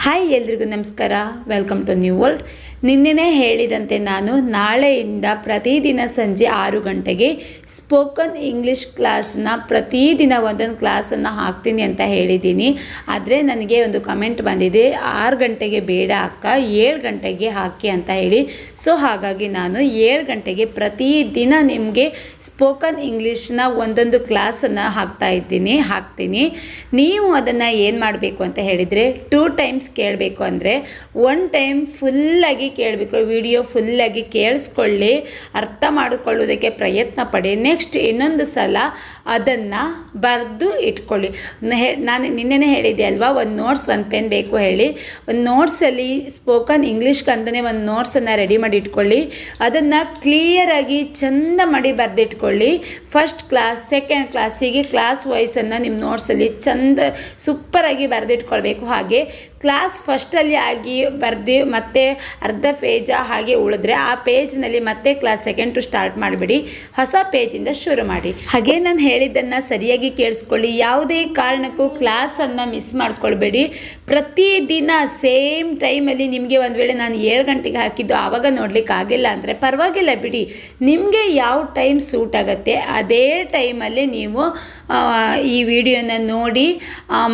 Hi ಎಲ್ರಿಗೂ ನಮಸ್ಕಾರ. Welcome to new world. ನಿನ್ನೆನೇ ಹೇಳಿದಂತೆ ನಾನು ನಾಳೆಯಿಂದ ಪ್ರತಿದಿನ ಸಂಜೆ 6 ಗಂಟೆಗೆ ಸ್ಪೋಕನ್ ಇಂಗ್ಲೀಷ್ ಕ್ಲಾಸ್ನ ಪ್ರತಿದಿನ ಒಂದೊಂದು ಕ್ಲಾಸನ್ನು ಹಾಕ್ತೀನಿ ಅಂತ ಹೇಳಿದ್ದೀನಿ. ಆದರೆ ನನಗೆ ಒಂದು ಕಮೆಂಟ್ ಬಂದಿದೆ, 6 ಗಂಟೆಗೆ ಬೇಡ ಅಕ್ಕ, 7 ಗಂಟೆಗೆ ಹಾಕಿ ಅಂತ ಹೇಳಿ. ಸೊ ಹಾಗಾಗಿ ನಾನು 7 ಗಂಟೆಗೆ ಪ್ರತಿದಿನ ನಿಮಗೆ ಸ್ಪೋಕನ್ ಇಂಗ್ಲೀಷ್ನ ಒಂದೊಂದು ಕ್ಲಾಸನ್ನು ಹಾಕ್ತೀನಿ. ನೀವು ಅದನ್ನು ಏನು ಮಾಡಬೇಕು ಅಂತ ಹೇಳಿದರೆ 2 ಟೈಮ್ಸ್ ಕೇಳಬೇಕು. ಅಂದರೆ 1 ಟೈಮ್ ಫುಲ್ಲಾಗಿ ಕೇಳಬೇಕು, ವಿಡಿಯೋ ಫುಲ್ಲಾಗಿ ಕೇಳಿಸ್ಕೊಳ್ಳಿ, ಅರ್ಥ ಮಾಡಿಕೊಳ್ಳೋದಕ್ಕೆ ಪ್ರಯತ್ನ ಪಡಿ. ನೆಕ್ಸ್ಟ್ ಇನ್ನೊಂದು ಸಲ ಅದನ್ನು ಬರೆದು ಇಟ್ಕೊಳ್ಳಿ. ನಾನು ನಿನ್ನೆನೇ ಹೇಳಿದ್ದೆ ಅಲ್ವಾ, ಒಂದು ನೋಟ್ಸ್, ಒಂದು ಪೆನ್ ಬೇಕು ಹೇಳಿ. ಒಂದು ನೋಟ್ಸಲ್ಲಿ ಸ್ಪೋಕನ್ ಇಂಗ್ಲೀಷ್ಗಂತಲೇ ಒಂದು ನೋಟ್ಸನ್ನು ರೆಡಿ ಮಾಡಿ ಇಟ್ಕೊಳ್ಳಿ. ಅದನ್ನು ಕ್ಲಿಯರಾಗಿ ಚೆಂದ ಮಾಡಿ ಬರೆದಿಟ್ಕೊಳ್ಳಿ. ಫಸ್ಟ್ ಕ್ಲಾಸ್, ಸೆಕೆಂಡ್ ಕ್ಲಾಸ್, ಹೀಗೆ ಕ್ಲಾಸ್ ವೈಸನ್ನು ನಿಮ್ಮ ನೋಟ್ಸಲ್ಲಿ ಚೆಂದ ಸೂಪರಾಗಿ ಬರೆದಿಟ್ಕೊಳ್ಬೇಕು. ಹಾಗೆ ಕ್ಲಾಸ್ ಫಸ್ಟಲ್ಲಿ ಆಗಿ ಬರೆದು ಮತ್ತೆ ಅರ್ಧ ಪೇಜ ಹಾಗೆ ಉಳಿದ್ರೆ ಆ ಪೇಜ್ನಲ್ಲಿ ಮತ್ತೆ ಕ್ಲಾಸ್ ಸೆಕೆಂಡ್ ಟು ಸ್ಟಾರ್ಟ್ ಮಾಡಿಬಿಡಿ, ಹೊಸ ಪೇಜಿಂದ ಶುರು ಮಾಡಿ. ಹಾಗೆ ನಾನು ಹೇಳಿದ್ದನ್ನು ಸರಿಯಾಗಿ ಕೇಳಿಸ್ಕೊಳ್ಳಿ. ಯಾವುದೇ ಕಾರಣಕ್ಕೂ ಕ್ಲಾಸನ್ನು ಮಿಸ್ ಮಾಡ್ಕೊಳ್ಬೇಡಿ. ಪ್ರತಿದಿನ ಸೇಮ್ ಟೈಮಲ್ಲಿ ನಿಮಗೆ ಒಂದು ವೇಳೆ ನಾನು 7 ಗಂಟೆಗೆ ಹಾಕಿದ್ದು ಆವಾಗ ನೋಡ್ಲಿಕ್ಕೆ ಆಗಿಲ್ಲ ಅಂದರೆ ಪರವಾಗಿಲ್ಲ ಬಿಡಿ, ನಿಮಗೆ ಯಾವ ಟೈಮ್ ಸೂಟ್ ಆಗುತ್ತೆ ಅದೇ ಟೈಮಲ್ಲಿ ನೀವು ಈ ವಿಡಿಯೋನ ನೋಡಿ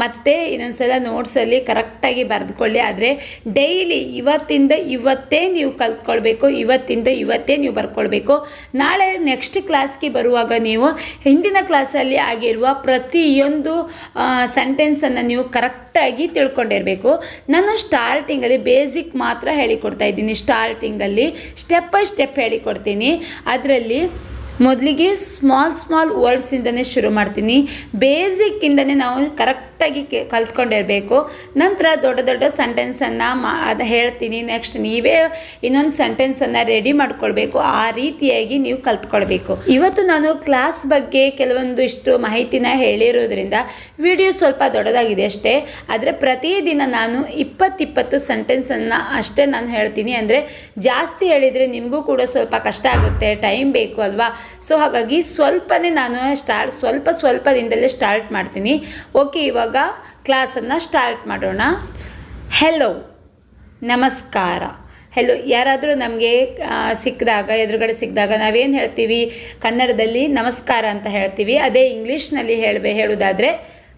ಮತ್ತೆ ಇನ್ನೊಂದ್ಸಲ ನೋಟ್ಸಲ್ಲಿ ಕರೆಕ್ಟಾಗಿ ಬರೆದುಕೊಳ್ಳಿ. ಆದರೆ ಡೈಲಿ ಇವತ್ತಿಂದ ಇವತ್ತೇ ನೀವು ಕಲ್ತ್ಕೊಳ್ಬೇಕು, ಇವತ್ತಿಂದ ಇವತ್ತೇ ನೀವು ಬರ್ಕೊಳ್ಬೇಕು. ನಾಳೆ ನೆಕ್ಸ್ಟ್ ಕ್ಲಾಸ್ಗೆ ಬರುವಾಗ ನೀವು ಹಿಂದಿನ ಕ್ಲಾಸಲ್ಲಿ ಆಗಿರುವ ಪ್ರತಿಯೊಂದು ಸೆಂಟೆನ್ಸನ್ನು ನೀವು ಕರೆಕ್ಟಾಗಿ ತಿಳ್ಕೊಂಡಿರಬೇಕು. ನಾನು ಸ್ಟಾರ್ಟಿಂಗಲ್ಲಿ ಬೇಸಿಕ್ ಮಾತ್ರ ಹೇಳಿಕೊಡ್ತಾ ಇದ್ದೀನಿ. ಸ್ಟಾರ್ಟಿಂಗಲ್ಲಿ ಸ್ಟೆಪ್ ಬೈ ಸ್ಟೆಪ್ ಹೇಳಿಕೊಡ್ತೀನಿ. ಅದರಲ್ಲಿ ಮೊದಲಿಗೆ ಸ್ಮಾಲ್ ವರ್ಡ್ಸಿಂದನೇ ಶುರು ಮಾಡ್ತೀನಿ. ಬೇಸಿಕ್ಕಿಂದನೇ ನಾವು ಕರೆಕ್ಟಾಗಿ ಕಲ್ತ್ಕೊಂಡಿರಬೇಕು. ನಂತರ ದೊಡ್ಡ ಸೆಂಟೆನ್ಸನ್ನು ಅದು ಹೇಳ್ತೀನಿ. ನೆಕ್ಸ್ಟ್ ನೀವೇ ಇನ್ನೊಂದು ಸೆಂಟೆನ್ಸನ್ನು ರೆಡಿ ಮಾಡ್ಕೊಳ್ಬೇಕು. ಆ ರೀತಿಯಾಗಿ ನೀವು ಕಲ್ತ್ಕೊಳ್ಬೇಕು. ಇವತ್ತು ನಾನು ಕ್ಲಾಸ್ ಬಗ್ಗೆ ಕೆಲವೊಂದಿಷ್ಟು ಮಾಹಿತಿನ ಹೇಳಿರೋದ್ರಿಂದ ವಿಡಿಯೋ ಸ್ವಲ್ಪ ದೊಡ್ಡದಾಗಿದೆ ಅಷ್ಟೇ. ಆದರೆ ಪ್ರತಿದಿನ ನಾನು 20 ಸೆಂಟೆನ್ಸನ್ನು ಅಷ್ಟೇ ನಾನು ಹೇಳ್ತೀನಿ. ಅಂದರೆ ಜಾಸ್ತಿ ಹೇಳಿದರೆ ನಿಮಗೂ ಕೂಡ ಸ್ವಲ್ಪ ಕಷ್ಟ ಆಗುತ್ತೆ, ಟೈಮ್ ಬೇಕು ಅಲ್ವಾ. ಸೊ ಹಾಗಾಗಿ ಸ್ವಲ್ಪನೇ ನಾನು ಸ್ವಲ್ಪದಿಂದಲೇ ಸ್ಟಾರ್ಟ್ ಮಾಡ್ತೀನಿ. ಓಕೆ, ಇವಾಗ ಕ್ಲಾಸನ್ನು ಸ್ಟಾರ್ಟ್ ಮಾಡೋಣ. ಹೆಲೋ, ನಮಸ್ಕಾರ. ಹೆಲೋ, ಯಾರಾದರೂ ನಮಗೆ ಎದುರುಗಡೆ ಸಿಕ್ಕಿದಾಗ ನಾವೇನು ಹೇಳ್ತೀವಿ? ಕನ್ನಡದಲ್ಲಿ ನಮಸ್ಕಾರ ಅಂತ ಹೇಳ್ತೀವಿ. ಅದೇ ಇಂಗ್ಲೀಷ್ನಲ್ಲಿ ಹೇಳೋದಾದರೆ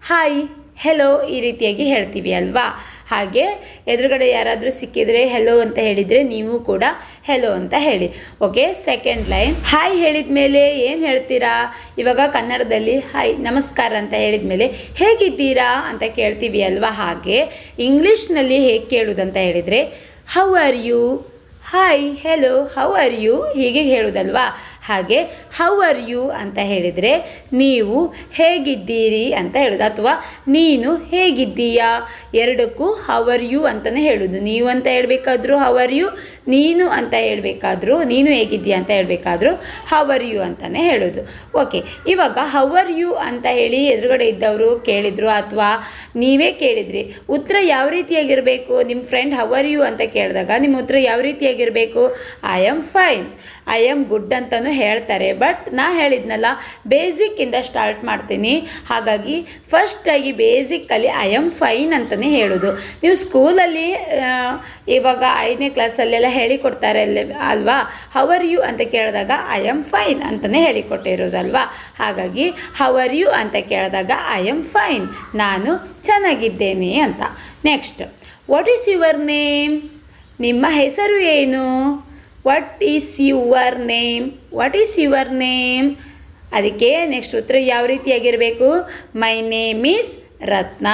ಹಾಯ್, ಹೆಲೋ ಈ ರೀತಿಯಾಗಿ ಹೇಳ್ತೀವಿ ಅಲ್ವಾ. ಹಾಗೆ ಎದುರುಗಡೆ ಯಾರಾದರೂ ಸಿಕ್ಕಿದರೆ ಹೆಲೋ ಅಂತ ಹೇಳಿದರೆ ನೀವು ಕೂಡ ಹೆಲೋ ಅಂತ ಹೇಳಿ. ಓಕೆ, ಸೆಕೆಂಡ್ ಲೈನ್, ಹಾಯ್ ಹೇಳಿದ ಮೇಲೆ ಏನು ಹೇಳ್ತೀರಾ? ಇವಾಗ ಕನ್ನಡದಲ್ಲಿ ಹಾಯ್ ನಮಸ್ಕಾರ ಅಂತ ಹೇಳಿದ ಮೇಲೆ ಹೇಗಿದ್ದೀರಾ ಅಂತ ಕೇಳ್ತೀವಿ ಅಲ್ವಾ. ಹಾಗೆ ಇಂಗ್ಲೀಷ್ನಲ್ಲಿ ಹೇಗೆ ಕೇಳೋದಂತ ಹೇಳಿದರೆ how are you, hi, hello, how are you ಹೀಗೆ ಹೇಳೋದಲ್ವಾ. ಹಾಗೆ ಹೌ ಆರ್ ಯು ಅಂತ ಹೇಳಿದರೆ ನೀವು ಹೇಗಿದ್ದೀರಿ ಅಂತ ಹೇಳೋದು, ಅಥವಾ ನೀನು ಹೇಗಿದ್ದೀಯಾ, ಎರಡಕ್ಕೂ ಹೌ ಆರ್ ಯು ಅಂತಲೇ ಹೇಳೋದು. ನೀವು ಅಂತ ಹೇಳಬೇಕಾದ್ರೂ ಹೌ ಆರ್ ಯು, ನೀನು ಅಂತ ಹೇಳಬೇಕಾದ್ರೂ, ನೀನು ಹೇಗಿದ್ದೀಯಾ ಅಂತ ಹೇಳಬೇಕಾದ್ರೂ ಹೌ ಆರ್ ಯು ಅಂತಲೇ ಹೇಳೋದು. ಓಕೆ, ಇವಾಗ ಹೌ ಆರ್ ಯು ಅಂತ ಹೇಳಿ ಎದುರುಗಡೆ ಇದ್ದವರು ಕೇಳಿದರು ಅಥವಾ ನೀವೇ ಕೇಳಿದ್ರಿ, ಉತ್ತರ ಯಾವ ರೀತಿಯಾಗಿರಬೇಕು? ನಿಮ್ಮ ಫ್ರೆಂಡ್ ಹೌ ಆರ್ ಯು ಅಂತ ಕೇಳಿದಾಗ ನಿಮ್ಮ ಉತ್ತರ ಯಾವ ರೀತಿಯಾಗಿರಬೇಕು? I am fine, I am good ಅಂತಲೂ ಹೇಳ್ತಾರೆ. ಬಟ್ ನಾ ಹೇಳಿದ್ನಲ್ಲ, ಬೇಸಿಕ್ಕಿಂದ ಸ್ಟಾರ್ಟ್ ಮಾಡ್ತೀನಿ. ಹಾಗಾಗಿ ಫಸ್ಟಾಗಿ ಬೇಸಿಕ್ಕಲ್ಲಿ ಐ ಆಮ್ ಫೈನ್ ಅಂತಲೇ ಹೇಳೋದು. ನೀವು ಸ್ಕೂಲಲ್ಲಿ ಇವಾಗ 5ನೇ ಕ್ಲಾಸಲ್ಲೆಲ್ಲ ಹೇಳಿಕೊಡ್ತಾರೆ ಅಲ್ವಾ. ಹೌ ಆರ್ ಯು ಅಂತ ಕೇಳಿದಾಗ ಐ ಆಮ್ ಫೈನ್ ಅಂತಲೇ ಹೇಳಿಕೊಟ್ಟಿರೋದಲ್ವಾ. ಹಾಗಾಗಿ ಹೌ ಆರ್ ಯು ಅಂತ ಕೇಳಿದಾಗ ಐ ಆಮ್ ಫೈನ್, ನಾನು ಚೆನ್ನಾಗಿದ್ದೇನೆ ಅಂತ. Next, what is your name, ನಿಮ್ಮ ಹೆಸರು ಏನು? What is your name, what is your name. What next your ಯಾವ ರೀತಿಯಾಗಿರಬೇಕು? My name is Ratna,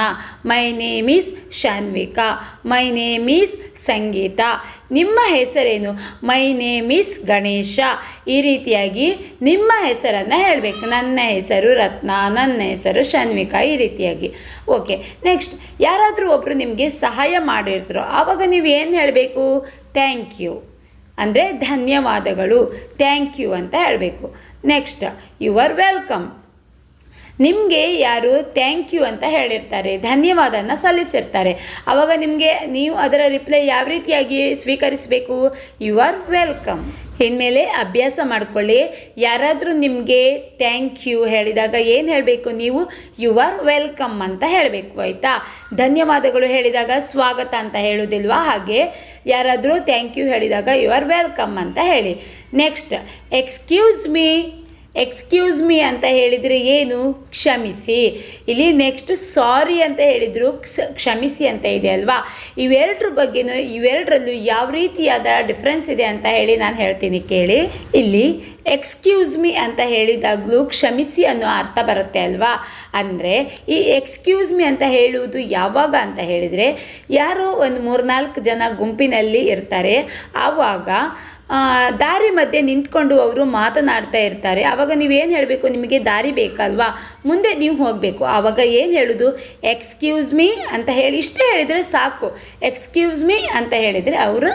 my name is Shanvika, my name is Sangeetha. ನಿಮ್ಮ ಹೆಸರೇನು? My name is Ganesha. ಈ ರೀತಿಯಾಗಿ ನಿಮ್ಮ ಹೆಸರನ್ನು ಹೇಳಬೇಕು. ನನ್ನ ಹೆಸರು ರತ್ನ, ನನ್ನ ಹೆಸರು ಶಾನ್ವಿಕಾ, ಈ ರೀತಿಯಾಗಿ. ಓಕೆ, ನೆಕ್ಸ್ಟ್, ಯಾರಾದರೂ ಒಬ್ಬರು ನಿಮಗೆ ಸಹಾಯ ಮಾಡಿರ್ತಾರೋ ಆವಾಗ ನೀವು ಏನು ಹೇಳಬೇಕು? ಥ್ಯಾಂಕ್ ಯು ಅಂದರೆ ಧನ್ಯವಾದಗಳು, ಥ್ಯಾಂಕ್ ಯು ಅಂತ ಹೇಳಬೇಕು. Next, you are welcome. ನಿಮಗೆ ಯಾರು ಥ್ಯಾಂಕ್ ಯು ಅಂತ ಹೇಳಿರ್ತಾರೆ, ಧನ್ಯವಾದನ ಸಲ್ಲಿಸಿರ್ತಾರೆ. ಆವಾಗ ನಿಮಗೆ ನೀವು ಅದರ ರಿಪ್ಲೈ ಯಾವ ರೀತಿಯಾಗಿ ಸ್ವೀಕರಿಸಬೇಕು? You are welcome. ಇನ್ಮೇಲೆ ಅಭ್ಯಾಸ ಮಾಡಿಕೊಳ್ಳಿ. ಯಾರಾದರೂ ನಿಮಗೆ ಥ್ಯಾಂಕ್ ಯು ಹೇಳಿದಾಗ ಏನು ಹೇಳಬೇಕು? ನೀವು ಯು ಆರ್ ವೆಲ್ಕಮ್ ಅಂತ ಹೇಳಬೇಕು, ಆಯಿತಾ? ಧನ್ಯವಾದಗಳು ಹೇಳಿದಾಗ ಸ್ವಾಗತ ಅಂತ ಹೇಳೋದಿಲ್ವಾ? ಹಾಗೆ ಯಾರಾದರೂ ಥ್ಯಾಂಕ್ ಯು ಹೇಳಿದಾಗ ಯು ಆರ್ ವೆಲ್ಕಮ್ ಅಂತ ಹೇಳಿ. ನೆಕ್ಸ್ಟ್, ಎಕ್ಸ್ಕ್ಯೂಸ್ ಮೀ ಅಂತ ಹೇಳಿದರೆ ಏನು? ಕ್ಷಮಿಸಿ. ಇಲ್ಲಿ ನೆಕ್ಸ್ಟ್ ಸಾರಿ ಅಂತ ಹೇಳಿದರು, ಕ್ಷಮಿಸಿ ಅಂತ ಇದೆ ಅಲ್ವಾ? ಇವೆರಡರಲ್ಲೂ ಯಾವ ರೀತಿಯಾದ ಡಿಫ್ರೆನ್ಸ್ ಇದೆ ಅಂತ ಹೇಳಿ ನಾನು ಹೇಳ್ತೀನಿ, ಕೇಳಿ. ಇಲ್ಲಿ ಎಕ್ಸ್ಕ್ಯೂಸ್ ಮೀ ಅಂತ ಹೇಳಿದಾಗಲೂ ಕ್ಷಮಿಸಿ ಅನ್ನೋ ಅರ್ಥ ಬರುತ್ತೆ ಅಲ್ವಾ? ಅಂದರೆ ಈ ಎಕ್ಸ್ಕ್ಯೂಸ್ ಮೀ ಅಂತ ಹೇಳುವುದು ಯಾವಾಗ ಅಂತ ಹೇಳಿದರೆ, ಯಾರೋ ಒಂದು 3-4 ಜನ ಗುಂಪಿನಲ್ಲಿ ಇರ್ತಾರೆ. ಆವಾಗ ದಾರಿ ಮಧ್ಯೆ ನಿಂತ್ಕೊಂಡು ಅವರು ಮಾತನಾಡ್ತಾ ಇರ್ತಾರೆ. ಆವಾಗ ನೀವೇನು ಹೇಳಬೇಕು? ನಿಮಗೆ ದಾರಿ ಬೇಕಲ್ವಾ, ಮುಂದೆ ನೀವು ಹೋಗಬೇಕು. ಆವಾಗ ಏನು ಹೇಳೋದು? ಎಕ್ಸ್ಕ್ಯೂಸ್ ಮೀ ಅಂತ ಹೇಳಿ ಇಷ್ಟೇ ಹೇಳಿದರೆ ಸಾಕು. ಎಕ್ಸ್ಕ್ಯೂಸ್ ಮೀ ಅಂತ ಹೇಳಿದರೆ ಅವರು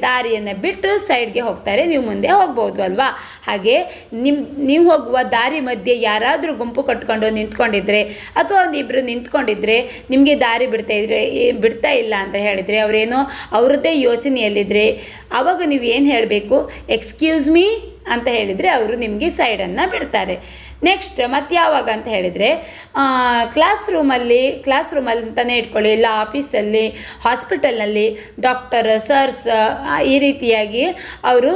ದಾರಿಯನ್ನು ಬಿಟ್ಟು ಸೈಡ್ಗೆ ಹೋಗ್ತಾರೆ, ನೀವು ಮುಂದೆ ಹೋಗ್ಬೋದು ಅಲ್ವಾ? ಹಾಗೆ ನೀವು ಹೋಗುವ ದಾರಿ ಮಧ್ಯೆ ಯಾರಾದರೂ ಗುಂಪು ಕಟ್ಕೊಂಡು ನಿಂತ್ಕೊಂಡಿದ್ರೆ ಅಥವಾ ಒಂದಿಬ್ಬರು ನಿಂತ್ಕೊಂಡಿದ್ರೆ ನಿಮಗೆ ದಾರಿ ಬಿಡ್ತಾ ಇಲ್ಲ ಅಂತ ಹೇಳಿದರೆ, ಅವರೇನೋ ಅವ್ರದ್ದೇ ಯೋಚನೆಯಲ್ಲಿದ್ದರೆ ಆವಾಗ ನೀವು ಏನು ಹೇಳಬೇಕು? ಎಕ್ಸ್ಕ್ಯೂಸ್ ಮೀ ಅಂತ ಹೇಳಿದರೆ ಅವರು ನಿಮಗೆ ಸೈಡನ್ನು ಬಿಡ್ತಾರೆ. ನೆಕ್ಸ್ಟ್ ಮತ್ತು ಯಾವಾಗ ಅಂತ ಹೇಳಿದರೆ, ಕ್ಲಾಸ್ ರೂಮಲ್ಲಿ ಅಂತಲೇ ಇಟ್ಕೊಳ್ಳಿ, ಇಲ್ಲ ಆಫೀಸಲ್ಲಿ, ಹಾಸ್ಪಿಟಲ್ನಲ್ಲಿ ಡಾಕ್ಟರ್, ಸರ್ಸ್ ಈ ರೀತಿಯಾಗಿ ಅವರು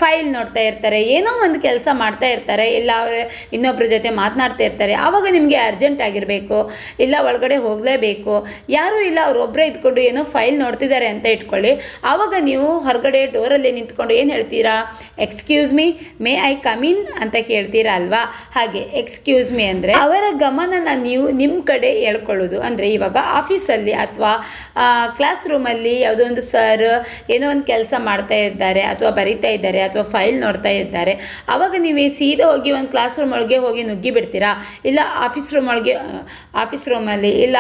ಫೈಲ್ ನೋಡ್ತಾ ಇರ್ತಾರೆ, ಏನೋ ಒಂದು ಕೆಲಸ ಮಾಡ್ತಾ ಇರ್ತಾರೆ, ಇಲ್ಲ ಅವರು ಇನ್ನೊಬ್ಬರ ಜೊತೆ ಮಾತನಾಡ್ತಾ ಇರ್ತಾರೆ. ಆವಾಗ ನಿಮಗೆ ಅರ್ಜೆಂಟ್ ಆಗಿರಬೇಕು, ಇಲ್ಲ ಒಳಗಡೆ ಹೋಗಲೇಬೇಕು, ಯಾರೂ ಇಲ್ಲ, ಅವರೊಬ್ಬರೇ ಇದ್ಕೊಂಡು ಏನೋ ಫೈಲ್ ನೋಡ್ತಿದ್ದಾರೆ ಅಂತ ಇಟ್ಕೊಳ್ಳಿ. ಆವಾಗ ನೀವು ಹೊರಗಡೆ ಡೋರಲ್ಲಿ ನಿಂತ್ಕೊಂಡು ಏನು ಹೇಳ್ತೀರಾ? Excuse me, may I come in ಅಂತ ಕೇಳ್ತೀರಾ ಅಲ್ವಾ? ಹಾಗೆ ಎಕ್ಸ್ಕ್ಯೂಸ್ ಮೀ ಅಂದರೆ ಅವರ ಗಮನನ ನೀವು ನಿಮ್ಮ ಕಡೆ ಎಳ್ಕೊಳ್ಳೋದು. ಅಂದರೆ ಇವಾಗ ಆಫೀಸಲ್ಲಿ ಅಥವಾ ಕ್ಲಾಸ್ ರೂಮಲ್ಲಿ ಯಾವುದೋ ಒಂದು ಸರ್ ಏನೋ ಒಂದು ಕೆಲಸ ಮಾಡ್ತಾ ಇದ್ದಾರೆ ಅಥವಾ ಬರೀತಾ ಇದ್ದಾರೆ ಅಥವಾ ಫೈಲ್ ನೋಡ್ತಾ ಇದ್ದಾರೆ. ಆವಾಗ ನೀವು ಸೀದಾ ಹೋಗಿ ಒಂದು ಕ್ಲಾಸ್ ರೂಮ್ ಒಳಗೆ ಹೋಗಿ ನುಗ್ಗಿ ಬಿಡ್ತೀರಾ, ಇಲ್ಲ ಆಫೀಸ್ ರೂಮಲ್ಲಿ ಇಲ್ಲ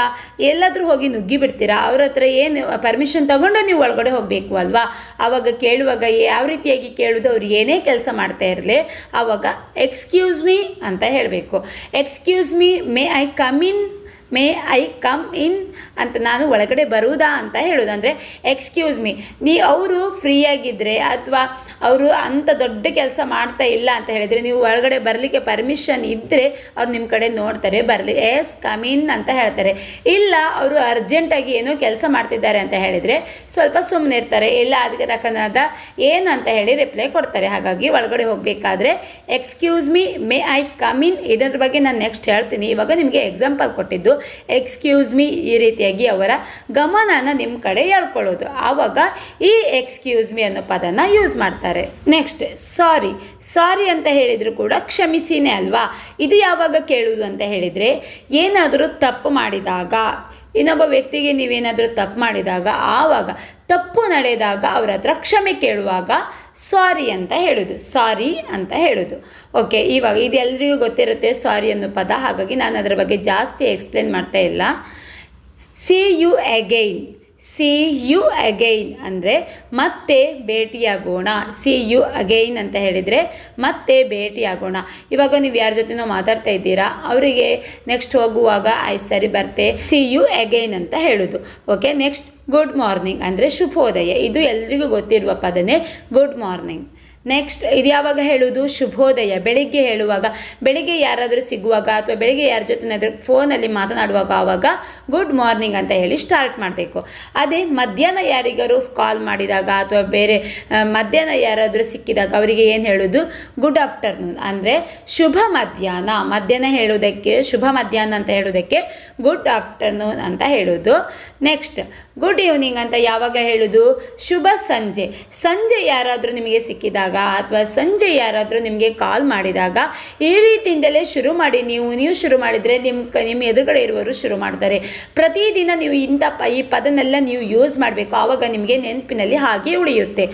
ಎಲ್ಲಾದರೂ ಹೋಗಿ ನುಗ್ಗಿ ಬಿಡ್ತೀರಾ. ಅವ್ರ ಹತ್ರ ಏನು ಪರ್ಮಿಷನ್ ತಗೊಂಡು ನೀವು ಒಳಗಡೆ ಹೋಗಬೇಕು ಅಲ್ವಾ? ಆವಾಗ ಕೇಳುವಾಗ ಯಾವ ರೀತಿಯಾಗಿ ಕೇಳೋದು? ಅವ್ರು ಏನೇ ಕೆಲಸ ಮಾಡ್ತಾ ಇರಲಿ ಆವಾಗ ಎಕ್ಸ್ಕ್ಯೂಸ್ ಮೀ ಅಂತ ಹೇಳಬೇಕು. Excuse me, may I come in ಅಂತ, ನಾನು ಒಳಗಡೆ ಬರುವುದಾ ಅಂತ ಹೇಳೋದು. ಅಂದರೆ ಎಕ್ಸ್ಕ್ಯೂಸ್ ಮೀ, ಅವರು ಫ್ರೀಯಾಗಿದ್ದರೆ ಅಥವಾ ಅವರು ಅಂಥ ದೊಡ್ಡ ಕೆಲಸ ಮಾಡ್ತಾ ಇಲ್ಲ ಅಂತ ಹೇಳಿದರೆ, ನೀವು ಒಳಗಡೆ ಬರಲಿಕ್ಕೆ ಪರ್ಮಿಷನ್ ಇದ್ದರೆ ಅವ್ರು ನಿಮ್ಮ ಕಡೆ ನೋಡ್ತಾರೆ, ಬರಲಿ ಎಸ್ ಕಮ್ ಇನ್ ಅಂತ ಹೇಳ್ತಾರೆ. ಇಲ್ಲ ಅವರು ಅರ್ಜೆಂಟಾಗಿ ಏನೋ ಕೆಲಸ ಮಾಡ್ತಿದ್ದಾರೆ ಅಂತ ಹೇಳಿದರೆ ಸ್ವಲ್ಪ ಸುಮ್ಮನೆ ಇರ್ತಾರೆ, ಇಲ್ಲ ಅದಕ್ಕೆ ತಕ್ಕನಾದ ಏನು ಅಂತ ಹೇಳಿ ರಿಪ್ಲೈ ಕೊಡ್ತಾರೆ. ಹಾಗಾಗಿ ಒಳಗಡೆ ಹೋಗಬೇಕಾದ್ರೆ excuse me, may I come in, ಇದರ ಬಗ್ಗೆ ನಾನು ನೆಕ್ಸ್ಟ್ ಹೇಳ್ತೀನಿ. ಇವಾಗ ನಿಮಗೆ ಎಕ್ಸಾಂಪಲ್ ಕೊಟ್ಟಿದ್ದು ಎಕ್ಸ್ಕ್ಯೂಸ್ ಮೀ. ಈ ರೀತಿಯಾಗಿ ಅವರ ಗಮನನ ನಿಮ್ಮ ಕಡೆ ಎಳ್ಕೊಳ್ಳೋದು. ಆವಾಗ ಈ ಎಕ್ಸ್ಕ್ಯೂಸ್ ಮೀ ಅನ್ನೋ ಪದನ ಯೂಸ್ ಮಾಡ್ತಾರೆ. ನೆಕ್ಸ್ಟ್ ಸಾರಿ ಅಂತ ಹೇಳಿದ್ರು ಕೂಡ ಕ್ಷಮಿಸಿನೇ ಅಲ್ವಾ? ಇದು ಯಾವಾಗ ಕೇಳುವುದು ಅಂತ ಹೇಳಿದರೆ, ಏನಾದರೂ ತಪ್ಪು ಮಾಡಿದಾಗ, ಇನ್ನೊಬ್ಬ ವ್ಯಕ್ತಿಗೆ ನೀವೇನಾದರೂ ತಪ್ಪು ಮಾಡಿದಾಗ, ಆವಾಗ ತಪ್ಪು ನಡೆದಾಗ ಅವ್ರ ಹತ್ರ ಕ್ಷಮೆ ಕೇಳುವಾಗ ಸಾರಿ ಅಂತ ಹೇಳೋದು. ಓಕೆ, ಇವಾಗ ಇದು ಎಲ್ರಿಗೂ ಗೊತ್ತಿರುತ್ತೆ ಸಾರಿ ಅನ್ನೋ ಪದ, ಹಾಗಾಗಿ ನಾನು ಅದರ ಬಗ್ಗೆ ಜಾಸ್ತಿ ಎಕ್ಸ್ಪ್ಲೇನ್ ಮಾಡ್ತಾ ಇಲ್ಲ. ಸಿ ಯು ಅಗೈನ್ ಅಂದರೆ ಮತ್ತೆ ಭೇಟಿಯಾಗೋಣ. ಸಿ ಯು ಅಗೈನ್ ಅಂತ ಹೇಳಿದರೆ ಮತ್ತೆ ಭೇಟಿಯಾಗೋಣ. ಇವಾಗ ನೀವು ಯಾರ ಜೊತೆನೋ ಮಾತಾಡ್ತಾ ಇದ್ದೀರಾ, ಅವರಿಗೆ ನೆಕ್ಸ್ಟ್ ಹೋಗುವಾಗ ಸರಿ ಬರ್ತೆ, ಸಿ ಯು ಅಗೈನ್ ಅಂತ ಹೇಳೋದು. ಓಕೆ, ನೆಕ್ಸ್ಟ್ ಗುಡ್ ಮಾರ್ನಿಂಗ್ ಅಂದರೆ ಶುಭೋದಯ. ಇದು ಎಲ್ರಿಗೂ ಗೊತ್ತಿರುವ ಪದನೇ ಗುಡ್ ಮಾರ್ನಿಂಗ್. ನೆಕ್ಸ್ಟ್ ಇದು ಯಾವಾಗ ಹೇಳೋದು? ಶುಭೋದಯ. ಬೆಳಿಗ್ಗೆ ಹೇಳುವಾಗ, ಬೆಳಿಗ್ಗೆ ಯಾರಾದರೂ ಸಿಗುವಾಗ ಅಥವಾ ಬೆಳಿಗ್ಗೆ ಯಾರ ಜೊತೆನಾದರೂ ಫೋನಲ್ಲಿ ಮಾತನಾಡುವಾಗ ಆವಾಗ ಗುಡ್ ಮಾರ್ನಿಂಗ್ ಅಂತ ಹೇಳಿ ಸ್ಟಾರ್ಟ್ ಮಾಡಬೇಕು. ಅದೇ ಮಧ್ಯಾಹ್ನ ಯಾರಿಗಾರು ಕಾಲ್ ಮಾಡಿದಾಗ ಅಥವಾ ಬೇರೆ ಮಧ್ಯಾಹ್ನ ಯಾರಾದರೂ ಸಿಕ್ಕಿದಾಗ ಅವರಿಗೆ ಏನು ಹೇಳೋದು? ಗುಡ್ ಆಫ್ಟರ್ನೂನ್ ಅಂದರೆ ಶುಭ ಮಧ್ಯಾಹ್ನ. ಮಧ್ಯಾಹ್ನ ಹೇಳೋದಕ್ಕೆ, ಶುಭ ಮಧ್ಯಾಹ್ನ ಅಂತ ಹೇಳೋದಕ್ಕೆ ಗುಡ್ ಆಫ್ಟರ್ನೂನ್ ಅಂತ ಹೇಳೋದು. ನೆಕ್ಸ್ಟ್ ಗುಡ್ ಈವ್ನಿಂಗ್ ಅಂತ ಯಾವಾಗ ಹೇಳೋದು? ಶುಭ ಸಂಜೆ. ಸಂಜೆ ಯಾರಾದರೂ ನಿಮಗೆ ಸಿಕ್ಕಿದಾಗ ಅಥವಾ ಸಂಜೆ ಯಾರಾದರೂ ನಿಮಗೆ ಕಾಲ್ ಮಾಡಿದಾಗ ಈ ರೀತಿಯಿಂದಲೇ ಶುರು ಮಾಡಿ. ನೀವು ಶುರು ಮಾಡಿದರೆ ನಿಮ್ಮ ಎದುರುಗಡೆ ಇರುವವರು ಶುರು ಮಾಡ್ತಾರೆ. ಪ್ರತಿದಿನ ನೀವು ಈ ಪದನೆಲ್ಲ ನೀವು ಯೂಸ್ ಮಾಡಬೇಕು, ಆವಾಗ ನಿಮಗೆ ನೆನಪಿನಲ್ಲಿ ಹಾಗೆ ಉಳಿಯುತ್ತೆ.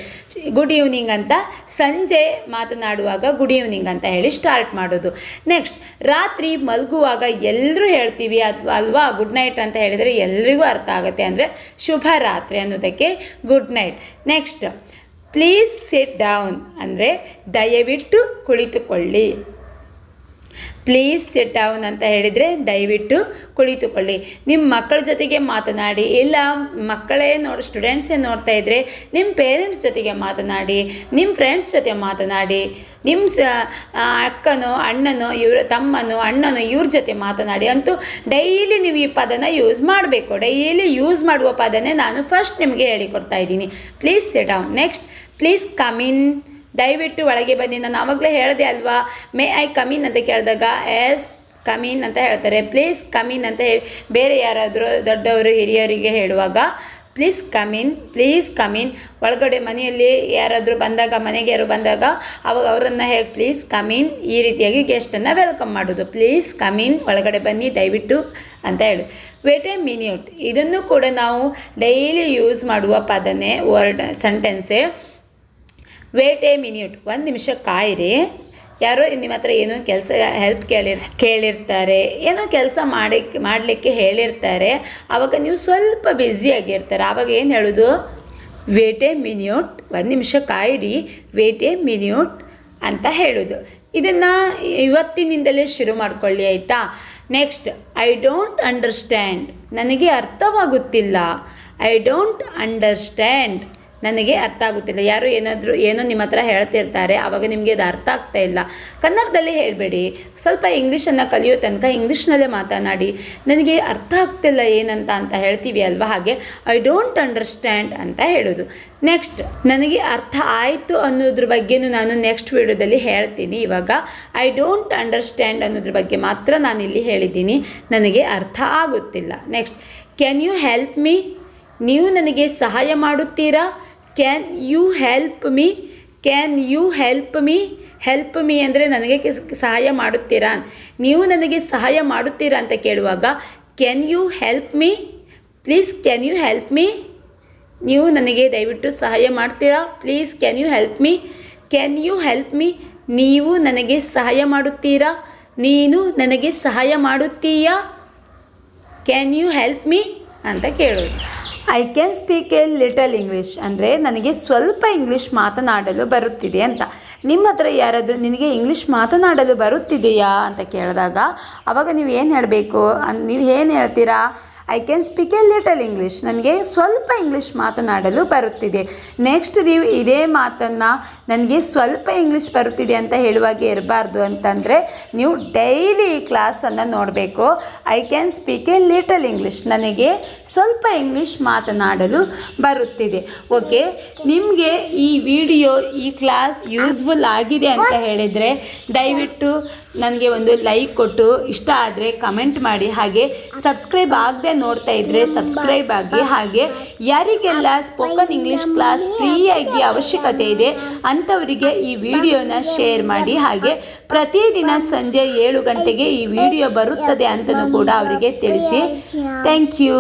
ಗುಡ್ ಈವ್ನಿಂಗ್ ಅಂತ ಸಂಜೆ ಮಾತನಾಡುವಾಗ ಗುಡ್ ಈವ್ನಿಂಗ್ ಅಂತ ಹೇಳಿ ಸ್ಟಾರ್ಟ್ ಮಾಡೋದು. ನೆಕ್ಸ್ಟ್ ರಾತ್ರಿ ಮಲಗುವಾಗ ಎಲ್ಲರೂ ಹೇಳ್ತೀವಿ ಅಲ್ವಾ, ಗುಡ್ ನೈಟ್ ಅಂತ ಹೇಳಿದರೆ ಎಲ್ರಿಗೂ ಅರ್ಥ ಆಗುತ್ತೆ. ಅಂದರೆ ಶುಭ ರಾತ್ರಿ ಅನ್ನೋದಕ್ಕೆ good night. Next please sit down ಅಂದರೆ ದಯವಿಟ್ಟು ಕುಳಿತುಕೊಳ್ಳಿ. ಪ್ಲೀಸ್ ಸಿಟ್ ಡೌನ್ ಅಂತ ಹೇಳಿದರೆ ದಯವಿಟ್ಟು ಕುಳಿತುಕೊಳ್ಳಿ. ನಿಮ್ಮ ಮಕ್ಕಳ ಜೊತೆಗೆ ಮಾತನಾಡಿ, ಇಲ್ಲ ಮಕ್ಕಳೇ ಸ್ಟೂಡೆಂಟ್ಸೇ ನೋಡ್ತಾ ಇದ್ದರೆ ನಿಮ್ಮ ಪೇರೆಂಟ್ಸ್ ಜೊತೆಗೆ ಮಾತನಾಡಿ, ನಿಮ್ಮ ಫ್ರೆಂಡ್ಸ್ ಜೊತೆ ಮಾತನಾಡಿ, ನಿಮ್ಮ ಅಕ್ಕನೋ ಅಣ್ಣನೋ ತಮ್ಮನೋ ಅಣ್ಣನೋ ಇವ್ರ ಜೊತೆ ಮಾತನಾಡಿ. ಅಂತೂ ಡೈಲಿ ನೀವು ಈ ಪದನ ಯೂಸ್ ಮಾಡಬೇಕು. ಡೈಲಿ ಯೂಸ್ ಮಾಡುವ ಪದನೇ ನಾನು ಫಸ್ಟ್ ನಿಮಗೆ ಹೇಳಿಕೊಡ್ತಾ ಇದ್ದೀನಿ. Please sit down. Next, please come in. ದಯವಿಟ್ಟು ಒಳಗೆ ಬನ್ನಿ. ನಾನು ಆವಾಗಲೇ ಹೇಳಿದೆ ಅಲ್ವಾ, ಮೇ ಐ ಕಮ್ ಇನ್ ಅಂತ ಕೇಳಿದಾಗ ಎಸ್ ಕಮ್ ಇನ್ ಅಂತ ಹೇಳ್ತಾರೆ. ಪ್ಲೀಸ್ ಕಮ್ ಇನ್ ಅಂತ ಹೇಳಿ ಬೇರೆ ಯಾರಾದರೂ ದೊಡ್ಡವರು ಹಿರಿಯರಿಗೆ ಹೇಳುವಾಗ please come in, please come in. ಒಳಗಡೆ ಮನೆಯಲ್ಲಿ ಯಾರಾದರೂ ಬಂದಾಗ, ಮನೆಗೆ ಯಾರು ಬಂದಾಗ ಅವಾಗ ಅವರನ್ನು ಹೇಳಿ ಪ್ಲೀಸ್ ಕಮ್ ಇನ್. ಈ ರೀತಿಯಾಗಿ ಗೆಸ್ಟನ್ನು ವೆಲ್ಕಮ್ ಮಾಡೋದು. ಪ್ಲೀಸ್ ಕಮ್ ಇನ್, ಒಳಗಡೆ ಬನ್ನಿ ದಯವಿಟ್ಟು ಅಂತ ಹೇಳಿ. ವೇಟ್ ಎ ಮಿನಿಟ್, ಇದನ್ನು ಕೂಡ ನಾವು ಡೈಲಿ ಯೂಸ್ ಮಾಡುವ ಪದನೇ, ಸೆಂಟೆನ್ಸೇ. ವೇಟ್ ಎ ಮಿನಿಟ್, ಒಂದು ನಿಮಿಷ ಕಾಯಿರಿ. ಯಾರೋ ನಿಮ್ಮ ಹತ್ರ ಏನೋ ಕೆಲಸ ಹೆಲ್ಪ್ ಕೇಳಿರ್ತಾರೆ, ಏನೋ ಕೆಲಸ ಮಾಡಲಿಕ್ಕೆ ಹೇಳಿರ್ತಾರೆ. ಆವಾಗ ನೀವು ಸ್ವಲ್ಪ ಬ್ಯುಸಿಯಾಗಿರ್ತಾರೆ. ಆವಾಗ ಏನು ಹೇಳೋದು? ವೇಟ್ ಎ ಮಿನಿಟ್, ಒಂದು ನಿಮಿಷ ಕಾಯಿರಿ, ವೇಟ್ ಎ ಮಿನಿಟ್ ಅಂತ ಹೇಳೋದು. ಇದನ್ನು ಇವತ್ತಿನಿಂದಲೇ ಶುರು ಮಾಡ್ಕೊಳ್ಳಿ, ಆಯಿತಾ? ನೆಕ್ಸ್ಟ್, ಐ ಡೋಂಟ್ ಅಂಡರ್ಸ್ಟ್ಯಾಂಡ್, ನನಗೆ ಅರ್ಥವಾಗುತ್ತಿಲ್ಲ. ಐ ಡೋಂಟ್ ಅಂಡರ್ಸ್ಟ್ಯಾಂಡ್, ನನಗೆ ಅರ್ಥ ಆಗುತ್ತಿಲ್ಲ. ಯಾರು ಏನೋ ನಿಮ್ಮ ಹತ್ರ ಹೇಳ್ತಿರ್ತಾರೆ, ಆವಾಗ ನಿಮಗೆ ಅದು ಅರ್ಥ ಆಗ್ತಾ ಇಲ್ಲ. ಕನ್ನಡದಲ್ಲಿ ಹೇಳಬೇಡಿ, ಸ್ವಲ್ಪ ಇಂಗ್ಲೀಷನ್ನು ಕಲಿಯೋ ತನಕ ಇಂಗ್ಲೀಷ್ನಲ್ಲೇ ಮಾತನಾಡಿ. ನನಗೆ ಅರ್ಥ ಆಗ್ತಿಲ್ಲ ಏನಂತ ಅಂತ ಹೇಳ್ತೀವಿ ಅಲ್ವಾ, ಹಾಗೆ ಐ ಡೋಂಟ್ ಅಂಡರ್ಸ್ಟ್ಯಾಂಡ್ ಅಂತ ಹೇಳೋದು. ನೆಕ್ಸ್ಟ್, ನನಗೆ ಅರ್ಥ ಆಯಿತು ಅನ್ನೋದ್ರ ಬಗ್ಗೆನೂ ನಾನು ನೆಕ್ಸ್ಟ್ ವಿಡಿಯೋದಲ್ಲಿ ಹೇಳ್ತೀನಿ. ಇವಾಗ ಐ ಡೋಂಟ್ ಅಂಡರ್ಸ್ಟ್ಯಾಂಡ್ ಅನ್ನೋದ್ರ ಬಗ್ಗೆ ಮಾತ್ರ ನಾನಿಲ್ಲಿ ಹೇಳಿದ್ದೀನಿ, ನನಗೆ ಅರ್ಥ ಆಗುತ್ತಿಲ್ಲ. Next, can you help me, ನೀವು ನನಗೆ ಸಹಾಯ ಮಾಡುತ್ತೀರಾ? Can you help me, can you help me. Help me ಅಂದರೆ ನನಗೆ ಸಹಾಯ ಮಾಡುತ್ತೀರಾ, ನೀವು ನನಗೆ ಸಹಾಯ ಮಾಡುತ್ತೀರಾ ಅಂತ ಕೇಳುವಾಗ can you help me, please can you help me. ನೀವು ನನಗೆ ದಯವಿಟ್ಟು ಸಹಾಯ ಮಾಡ್ತೀರಾ? Please can you help me. Can you help me, ನೀವು ನನಗೆ ಸಹಾಯ ಮಾಡುತ್ತೀರಾ? ನೀನು ನನಗೆ ಸಹಾಯ ಮಾಡುತ್ತೀಯಾ? ಕ್ಯಾನ್ ಯು ಹೆಲ್ಪ್ ಮೀ ಅಂತ ಕೇಳೋದು. I can speak a little English ಅಂದರೆ ನನಗೆ ಸ್ವಲ್ಪ ಇಂಗ್ಲೀಷ್ ಮಾತನಾಡಲು ಬರುತ್ತಿದೆ ಅಂತ. ನಿಮ್ಮ ಹತ್ರ ಯಾರಾದರೂ ನಿನಗೆ ಇಂಗ್ಲೀಷ್ ಮಾತನಾಡಲು ಬರುತ್ತಿದೆಯಾ ಅಂತ ಕೇಳಿದಾಗ ಆವಾಗ ನೀವು ಏನು ಹೇಳಬೇಕು? ನೀವು ಏನು ಹೇಳ್ತೀರಾ? I can speak a little English, ನನಗೆ ಸ್ವಲ್ಪ ಇಂಗ್ಲೀಷ್ ಮಾತನಾಡಲು ಬರುತ್ತಿದೆ. ನೆಕ್ಸ್ಟ್, ನೀವು ಇದೇ ಮಾತನ್ನು ನನಗೆ ಸ್ವಲ್ಪ ಇಂಗ್ಲೀಷ್ ಬರುತ್ತಿದೆ ಅಂತ ಹೇಳುವಾಗ ಇರಬಾರ್ದು. ಅಂತಂದರೆ ನೀವು ಡೈಲಿ ಈ ಕ್ಲಾಸನ್ನು ನೋಡಬೇಕು. I can speak a little English, ನನಗೆ ಸ್ವಲ್ಪ ಇಂಗ್ಲೀಷ್ ಮಾತನಾಡಲು ಬರುತ್ತಿದೆ. ಓಕೆ, ನಿಮಗೆ ಈ ವಿಡಿಯೋ, ಈ ಕ್ಲಾಸ್ ಯೂಸ್ಫುಲ್ ಆಗಿದೆ ಅಂತ ಹೇಳಿದರೆ ದಯವಿಟ್ಟು ನನಗೆ ಒಂದು ಲೈಕ್ ಕೊಟ್ಟು, ಇಷ್ಟ ಆದರೆ ಕಮೆಂಟ್ ಮಾಡಿ. ಹಾಗೆ ಸಬ್ಸ್ಕ್ರೈಬ್ ಆಗದೆ ನೋಡ್ತಾ ಇದ್ದರೆ ಸಬ್ಸ್ಕ್ರೈಬ್ ಆಗಿ. ಹಾಗೆ ಯಾರಿಗೆಲ್ಲ ಸ್ಪೋಕನ್ ಇಂಗ್ಲೀಷ್ ಕ್ಲಾಸ್ ಫ್ರೀಯಾಗಿ ಅವಶ್ಯಕತೆ ಇದೆ ಅಂಥವರಿಗೆ ಈ ವಿಡಿಯೋನ ಶೇರ್ ಮಾಡಿ. ಹಾಗೆ ಪ್ರತಿದಿನ ಸಂಜೆ 7 ಗಂಟೆಗೆ ಈ ವಿಡಿಯೋ ಬರುತ್ತದೆ ಅಂತಲೂ ಕೂಡ ಅವರಿಗೆ ತಿಳಿಸಿ. Thank you.